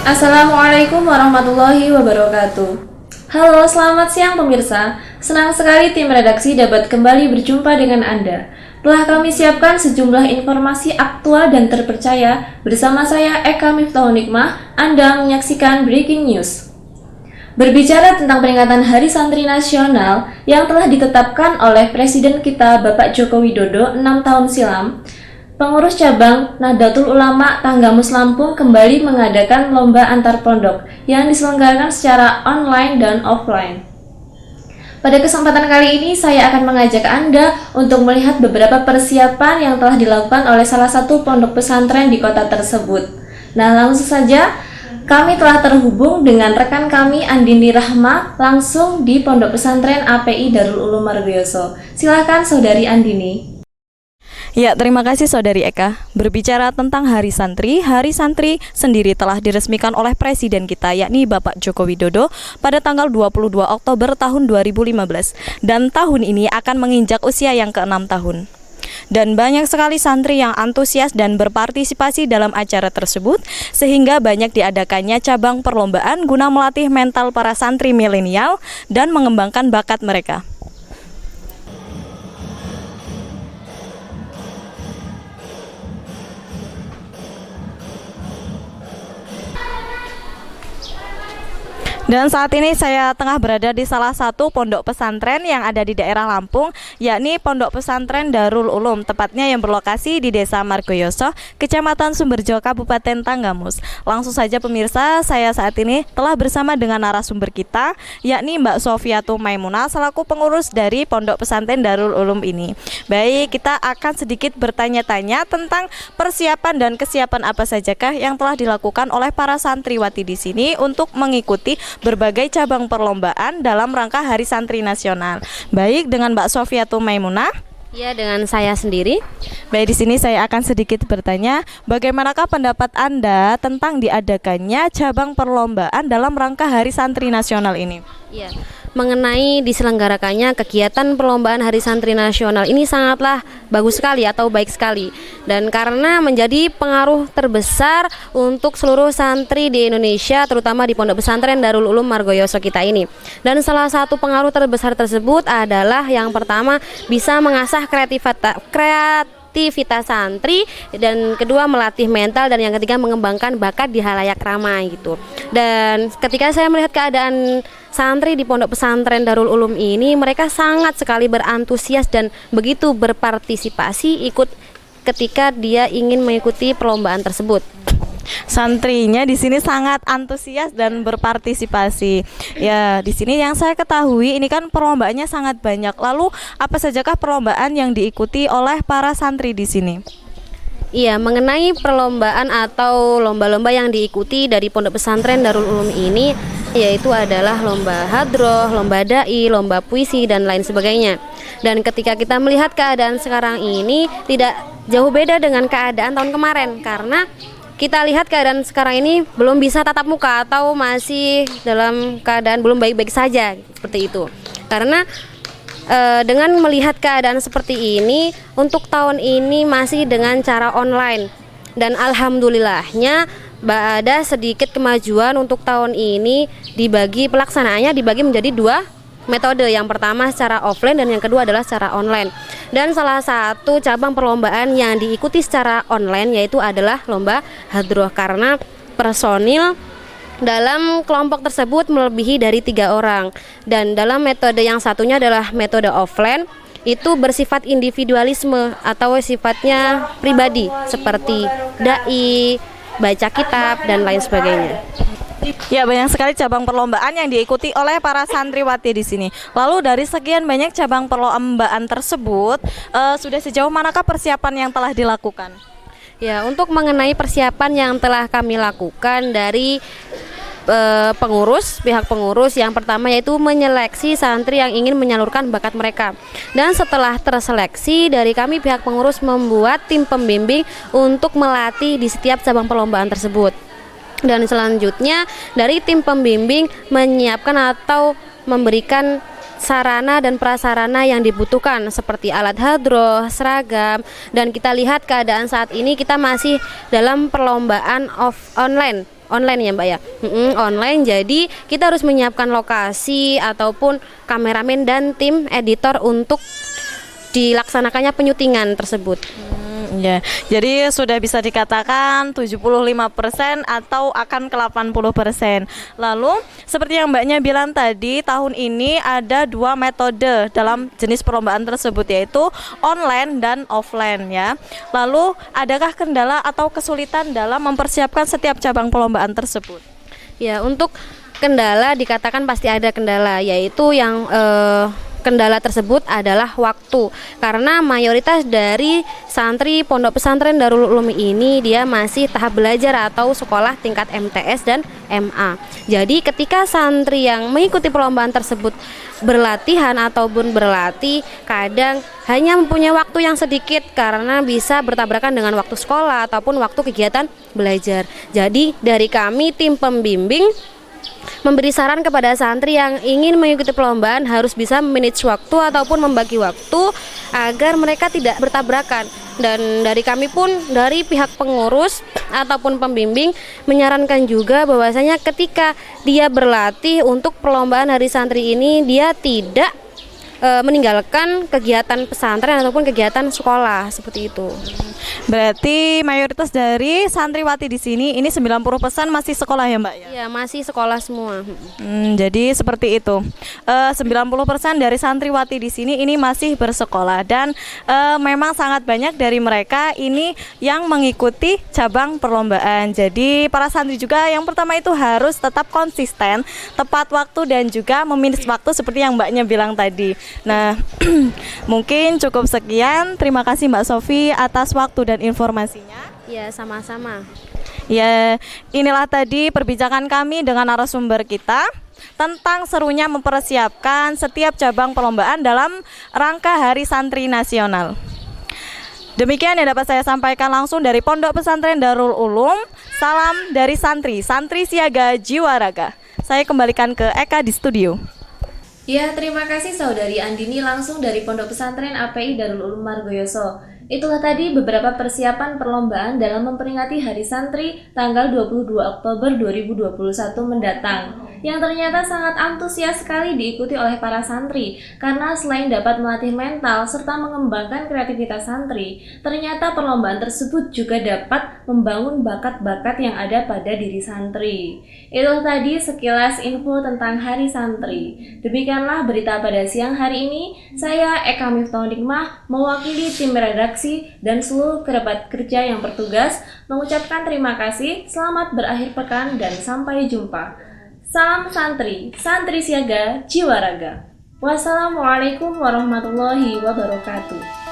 Assalamualaikum warahmatullahi wabarakatuh. Halo, selamat siang pemirsa. Senang sekali tim redaksi dapat kembali berjumpa dengan Anda. Telah kami siapkan sejumlah informasi aktual dan terpercaya. Bersama saya Eka Miftahul Nikmah, Anda menyaksikan Breaking News. Berbicara tentang peringatan Hari Santri Nasional yang telah ditetapkan oleh Presiden kita Bapak Joko Widodo 6 tahun silam, pengurus cabang Nahdlatul Ulama Tanggamus Lampung kembali mengadakan lomba antar pondok yang diselenggarakan secara online dan offline. Pada kesempatan kali ini saya akan mengajak Anda untuk melihat beberapa persiapan yang telah dilakukan oleh salah satu pondok pesantren di kota tersebut. Nah, langsung saja kami telah terhubung dengan rekan kami Andini Rahma langsung di Pondok Pesantren API Darul Ulum Margoyoso. Silakan Saudari Andini. Ya, terima kasih Saudari Eka. Berbicara tentang Hari Santri sendiri telah diresmikan oleh Presiden kita, yakni Bapak Joko Widodo pada tanggal 22 Oktober tahun 2015. Dan tahun ini akan menginjak usia yang ke-6 tahun. Dan banyak sekali santri yang antusias dan berpartisipasi dalam acara tersebut, sehingga banyak diadakannya cabang perlombaan guna melatih mental para santri milenial dan mengembangkan bakat mereka. Dan saat ini saya tengah berada di salah satu pondok pesantren yang ada di daerah Lampung, yakni Pondok Pesantren Darul Ulum, tepatnya yang berlokasi di Desa Margoyoso, Kecamatan Sumberjo, Kabupaten Tanggamus. Langsung saja pemirsa, saya saat ini telah bersama dengan narasumber kita, yakni Mbak Sofiatul Maimunah selaku pengurus dari Pondok Pesantren Darul Ulum ini. Baik, kita akan sedikit bertanya-tanya tentang persiapan dan kesiapan apa sajakah yang telah dilakukan oleh para santriwati di sini untuk mengikuti berbagai cabang perlombaan dalam rangka Hari Santri Nasional. Baik, dengan Mbak Sofiatul Maimunah. Ya, dengan saya sendiri. Baik, di sini saya akan sedikit bertanya, bagaimanakah pendapat Anda tentang diadakannya cabang perlombaan dalam rangka Hari Santri Nasional ini? Ya, mengenai diselenggarakannya kegiatan perlombaan Hari Santri Nasional ini sangatlah bagus sekali atau baik sekali, dan karena menjadi pengaruh terbesar untuk seluruh santri di Indonesia, terutama di Pondok Pesantren Darul Ulum Margoyoso kita ini. Dan salah satu pengaruh terbesar tersebut adalah yang pertama bisa mengasah kreativitas santri, dan kedua melatih mental, dan yang ketiga mengembangkan bakat di halayak ramai gitu. Dan ketika saya melihat keadaan santri di Pondok Pesantren Darul Ulum ini, mereka sangat sekali berantusias dan begitu berpartisipasi ikut ketika dia ingin mengikuti perlombaan tersebut. Santrinya di sini sangat antusias dan berpartisipasi. Ya, di sini yang saya ketahui ini kan perlombaannya sangat banyak. Lalu apa sajakah perlombaan yang diikuti oleh para santri di sini? Iya, mengenai perlombaan atau lomba-lomba yang diikuti dari Pondok Pesantren Darul Ulum ini, yaitu adalah lomba hadroh, lomba dai, lomba puisi, dan lain sebagainya. Dan ketika kita melihat keadaan sekarang ini tidak jauh beda dengan keadaan tahun kemarin, karena kita lihat keadaan sekarang ini belum bisa tatap muka atau masih dalam keadaan belum baik-baik saja, seperti itu. Karena dengan melihat keadaan seperti ini, untuk tahun ini masih dengan cara online. Dan alhamdulillahnya ada sedikit kemajuan untuk tahun ini, pelaksanaannya dibagi menjadi dua metode. Yang pertama secara offline dan yang kedua adalah secara online. Dan salah satu cabang perlombaan yang diikuti secara online yaitu adalah lomba hadroh, karena personil dalam kelompok tersebut melebihi dari 3 orang. Dan dalam metode yang satunya adalah metode offline, itu bersifat individualisme atau sifatnya pribadi, seperti dai, baca kitab, dan lain sebagainya. Ya, banyak sekali cabang perlombaan yang diikuti oleh para santriwati di sini. Lalu dari sekian banyak cabang perlombaan tersebut, sudah sejauh manakah persiapan yang telah dilakukan? Ya, untuk mengenai persiapan yang telah kami lakukan dari pihak pengurus, yang pertama yaitu menyeleksi santri yang ingin menyalurkan bakat mereka. Dan setelah terseleksi, dari kami pihak pengurus membuat tim pembimbing untuk melatih di setiap cabang perlombaan tersebut. Dan selanjutnya dari tim pembimbing menyiapkan atau memberikan sarana dan prasarana yang dibutuhkan seperti alat hadroh, seragam. Dan kita lihat keadaan saat ini kita masih dalam perlombaan online, online ya Mbak ya. Online, jadi kita harus menyiapkan lokasi ataupun kameramen dan tim editor untuk dilaksanakannya penyutingan tersebut. Ya, jadi sudah bisa dikatakan 75% atau akan ke 80%. Lalu seperti yang Mbaknya bilang tadi, tahun ini ada 2 metode dalam jenis perlombaan tersebut, yaitu online dan offline ya. Lalu adakah kendala atau kesulitan dalam mempersiapkan setiap cabang perlombaan tersebut? Ya, untuk kendala dikatakan pasti ada kendala, yaitu yang kendala tersebut adalah waktu, karena mayoritas dari santri Pondok Pesantren Darul Ulum ini dia masih tahap belajar atau sekolah tingkat MTS dan MA. Jadi ketika santri yang mengikuti perlombaan tersebut berlatihan ataupun berlatih, kadang hanya mempunyai waktu yang sedikit karena bisa bertabrakan dengan waktu sekolah ataupun waktu kegiatan belajar. Jadi dari kami tim pembimbing memberi saran kepada santri yang ingin mengikuti perlombaan harus bisa manage waktu ataupun membagi waktu agar mereka tidak bertabrakan. Dan dari kami pun, dari pihak pengurus ataupun pembimbing menyarankan juga bahwasanya ketika dia berlatih untuk perlombaan hari santri ini, dia tidak meninggalkan kegiatan pesantren ataupun kegiatan sekolah seperti itu. Berarti mayoritas dari santriwati di sini ini 90% masih sekolah ya Mbak ya? Iya, masih sekolah semua. Jadi seperti itu. 90% dari santriwati di sini ini masih bersekolah dan memang sangat banyak dari mereka ini yang mengikuti cabang perlombaan. Jadi para santri juga yang pertama itu harus tetap konsisten, tepat waktu dan juga memanage waktu seperti yang Mbaknya bilang tadi. Nah, mungkin cukup sekian. Terima kasih Mbak Sofi atas waktu dan informasinya. Ya, sama-sama. Ya, inilah tadi perbincangan kami dengan narasumber kita tentang serunya mempersiapkan setiap cabang perlombaan dalam rangka Hari Santri Nasional. Demikian yang dapat saya sampaikan langsung dari Pondok Pesantren Darul Ulum. Salam dari santri, santri siaga jiwa raga. Saya kembalikan ke Eka di studio. Ya, terima kasih Saudari Andini langsung dari Pondok Pesantren API Darul Ulum Margoyoso. Itulah tadi beberapa persiapan perlombaan dalam memperingati Hari Santri tanggal 22 Oktober 2021 mendatang, yang ternyata sangat antusias sekali diikuti oleh para santri, karena selain dapat melatih mental serta mengembangkan kreativitas santri, ternyata perlombaan tersebut juga dapat membangun bakat-bakat yang ada pada diri santri. Itulah tadi sekilas info tentang Hari Santri. Demikianlah berita pada siang hari ini. Saya Eka Miftahul Nikmah mewakili tim redaksi dan seluruh kerabat kerja yang bertugas mengucapkan terima kasih, selamat berakhir pekan dan sampai jumpa. Salam santri, santri siaga, jiwa raga. Wassalamualaikum warahmatullahi wabarakatuh.